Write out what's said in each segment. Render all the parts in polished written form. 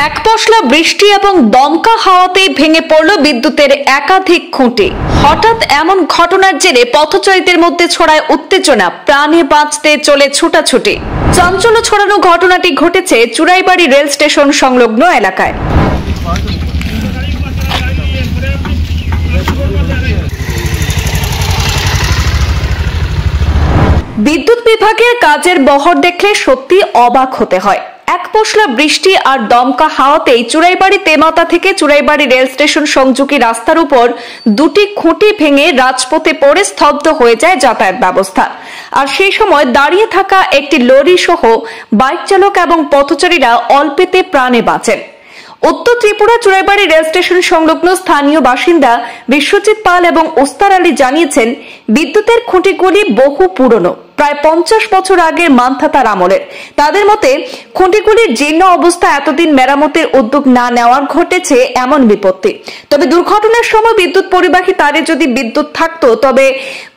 এক পশলা বৃষ্টি এবং দমকা হাওয়াতেই ভেঙে পড়ল বিদ্যুতের একাধিক খুঁটি। হঠাৎ এমন ঘটনার জেরে পথচারীদের মধ্যে ছড়ায় উত্তেজনা, প্রাণে বাঁচতে চলে ছুটাছুটি। চাঞ্চল্য ছড়ানো ঘটনাটি ঘটেছে চুরাইবাড়ি রেল স্টেশন সংলগ্ন এলাকায়। বিদ্যুৎ বিভাগের কাজের বহর দেখলে সত্যি অবাক হতে হয়। এক পশলা বৃষ্টি আর দমকা হাওয়াতেই চুরাইবাড়ি তেমাতা থেকে চুরাইবাড়ি রেল স্টেশন সংযোগী রাস্তার উপর দুটি খুঁটি ভেঙে রাজপথে পড়ে স্তব্ধ হয়ে যায় যাতায়াত ব্যবস্থা। আর সেই সময় দাঁড়িয়ে থাকা একটি লরি সহ বাইক চালক এবং পথচারীরা অল্পেতে প্রাণে বাঁচেন। উত্তর ত্রিপুরা চুরাইবাড়ি রেল স্টেশন সংলগ্ন স্থানীয় বাসিন্দা বিশ্বজিৎ পাল এবং ওস্তার আলী জানিয়েছেন, বিদ্যুতের খুঁটিগুলি বহু পুরনো, প্রায় 50 বছর আগের মান্ধাতার আমলের। তাদের মতে খুঁটিগুলির জীর্ণ অবস্থা এতদিন মেরামতের উদ্যোগ না নেওয়ার ঘটেছে এমন বিপত্তি। তবে দুর্ঘটনার সময় বিদ্যুৎ পরিবাহী তারে যদি বিদ্যুৎ থাকতো, তবে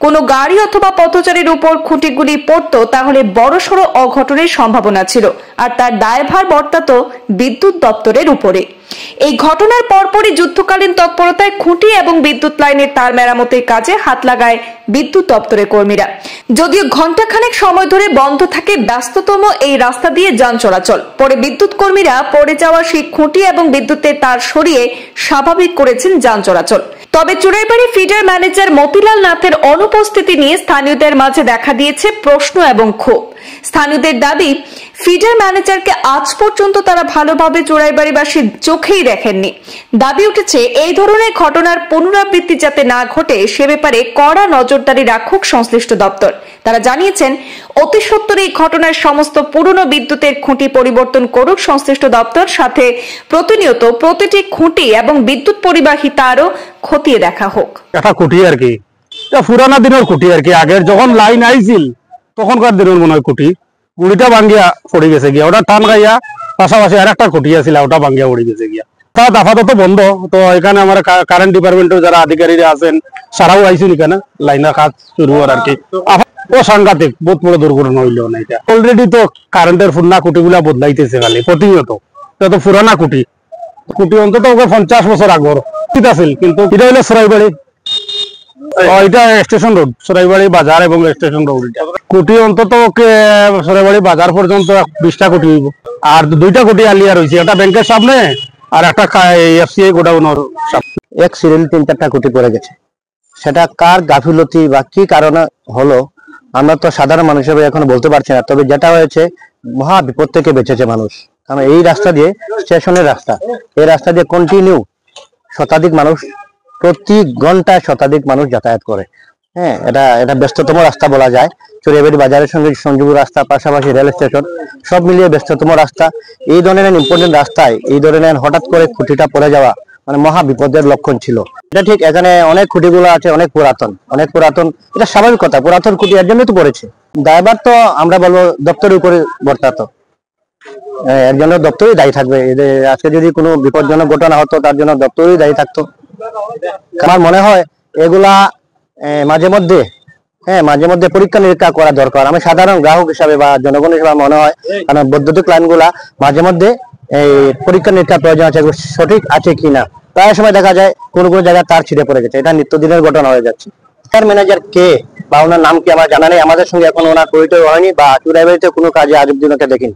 কোনো গাড়ি অথবা পথচারীর উপর খুঁটিগুলি পড়তো, তাহলে বড়সড় অঘটনের সম্ভাবনা ছিল, আর তার দায়ভার বর্তাতো বিদ্যুৎ দপ্তরের উপরে। এই ঘটনার পরপরই যুদ্ধকালীন তৎপরতায় খুঁটি এবং বিদ্যুৎ লাইনের তার মেরামতের কাজে হাত লাগায় বিদ্যুৎ দপ্তরের কর্মীরা। যদিও ঘণ্টাখানেক সময় ধরে বন্ধ থাকে ব্যস্ততম এই রাস্তা দিয়ে যান চলাচল, পরে বিদ্যুৎ কর্মীরা পড়ে যাওয়া সেই খুঁটি এবং বিদ্যুতের তার সরিয়ে স্বাভাবিক করেছেন যান চলাচল। তবে চুরাইবাড়ি ফিডার ম্যানেজার মতিলাল নাথের অনুপস্থিতি নিয়ে স্থানীয়দের মাঝে দেখা দিয়েছে প্রশ্ন এবং ক্ষোভ। স্থানীয়দের দাবি, ফিডার ম্যানেজারকে আজ পর্যন্ত তারা ভালোভাবে চুরাইবাড়িবাসীর চোখেই দেখেননি। দাবি উঠেছে, এই ধরনের ঘটনার পুনরাবৃত্তি যাতে না ঘটে সে ব্যাপারে কড়া নজরদারি রাখুক সংশ্লিষ্ট দপ্তর। তারা জানিয়েছেন, অতি সত্বর এই ঘটনার সমস্ত পুরনো বিদ্যুতের খুঁটি পরিবর্তন করুক সংশ্লিষ্ট দপ্তর, সাথে প্রতিনিয়ত প্রতিটি খুঁটি এবং বিদ্যুৎ পরিবাহী তারও খতিয়ে দেখা হোক। এটা খুঁটি আর কি, পুরানা দিনের খুঁটি আর কি, আগের যখন লাইন আইছিল তখনকার দিনের মনে হয় খুঁটি। গুড়িটা ভাঙ্গিয়া পড়ে গেছে গিয়া, ওটা টান গাইয়া পাশাপাশি আর একটা খুঁটি আছিল, ওটা ভাঙ্গিয়া পড়ে গেছে গিয়া। তার আপাতত বন্ধ। তো এখানে আমার কারেন্ট ডিপার্টমেন্টের যারা আধিকারীরা আছেন সারাও আইসুন এখানে লাইনের কাজ শুরু হওয়ার আর কি। ও সাংঘাতিক, বহুত বড় দুর্ঘটনা হইল না এটা। অলরেডি তো কারেন্টের পুরনা খুঁটি গুলা বদলাইতেছে খালি প্রতিনিয়ত। এটা তো পুরানা খুঁটি, খুঁটি অন্তত ওকে 50 বছর আগর আছিল, কিন্তু এটা হইলো চুরাইবাড়ি, এটা স্টেশন রোড, চুরাইবাড়ি বাজার এবং স্টেশন রোড। খুঁটি অন্তত চুরাইবাড়ি বাজার পর্যন্ত 20টা খুঁটি হইব, আর 2টা খুঁটি আলিয়া রয়েছে, একটা ব্যাংকের সামনে আর একটা এফসিআই গোডাউনের সামনে। এক সিরিয়াল 3-4টা খুঁটি পড়ে গেছে। সেটা কার গাফিলতি বা কি কারণে হলো আমরা তো সাধারণ মানুষ হিসেবে এখন বলতে পারছি না। তবে যেটা হয়েছে, মহা বিপদ থেকে বেঁচেছে মানুষ। কারণ এই রাস্তা দিয়ে, স্টেশনের রাস্তা, এই রাস্তা দিয়ে কন্টিনিউ শতাধিক মানুষ, প্রতি ঘন্টায় শতাধিক মানুষ যাতায়াত করে। হ্যাঁ, এটা ব্যস্ততম রাস্তা বলা যায়। চুরাইবাড়ি বাজারের সঙ্গে সংযোগ রাস্তা, পাশাপাশি রেল স্টেশন, সব মিলিয়ে ব্যস্ততম রাস্তা। এই ধরনের ইম্পর্টেন্ট রাস্তায় এই ধরনের হঠাৎ করে খুঁটিটা পড়ে যাওয়া মানে মহা বিপদের লক্ষণ ছিল। এটা ঠিক, এখানে অনেক খুঁটিগুলো আছে, অনেক পুরাতন। এটা স্বাভাবিক কথা, পুরাতন খুঁটি এর জন্যই তো পড়েছে। দায়ভার তো আমরা বলবো দপ্তরের উপরে বর্তাতো, এর জন্য দপ্তরই দায়ী থাকবে। আজকে যদি কোনো বিপজ্জনক ঘটনা হতো তার জন্য দপ্তরই দায়ী থাকতো। আমার মনে হয় এগুলা মাঝে মধ্যে পরীক্ষা নিরীক্ষা করা দরকার। আমি সাধারণ গ্রাহক হিসাবে বা জনগণ হিসাবে মনে হয়, কারণ বৈদ্যুতিক লাইনগুলা মাঝে মধ্যে এই পরীক্ষা নিরীক্ষা প্রয়োজন আছে, সঠিক আছে কিনা। প্রায় সময় দেখা যায় কোনো জায়গায় তার ছিঁড়ে পড়ে গেছে, এটা নিত্যদিনের ঘটনা হয়ে যাচ্ছে। তার ম্যানেজার কে বা ওনার নাম কি আমার জানা নেই। আমাদের সঙ্গে এখন ওনার পরিচয় হয়নি, বা চুরাইবাড়িতে কোনো কাজে আজ অব্দি ওনাকে দেখিনি।